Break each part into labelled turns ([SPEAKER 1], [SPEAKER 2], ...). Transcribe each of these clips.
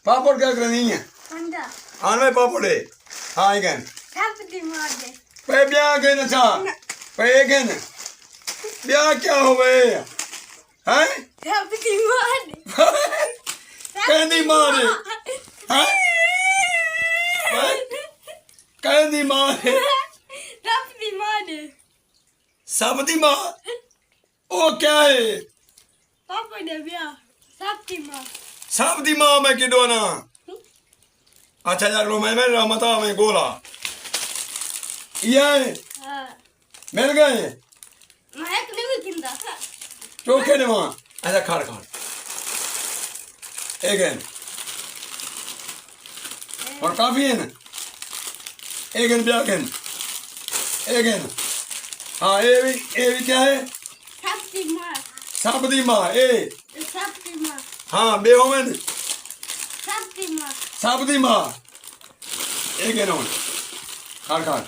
[SPEAKER 1] पापड़ क्या करनी है हाँ भाई पापड़ है हाँ एक पे ब्याह के ना चा पे के ना ब्याह क्या हो गए हैं कहनी मारे हैं कहनी मारे सबदी माँ ओ क्या है सबदी माँ मैं किडो ना अच्छा यार लो मैं रमता मैं गोला ये मिल गए चोखे ने वहाँ ऐसा खाड़ खाड़ एक है और काफी है ना एक है ब्याह एक है हाँ ये भी क्या है सबदी माँ ए हाँ बेहो में सबदी माँ एक है ना खाड़ खाड़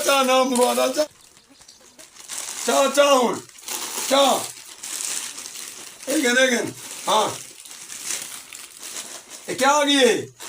[SPEAKER 1] चा नाम रुआदा चा चा हूँ चा एक हाँ क्या आ गई है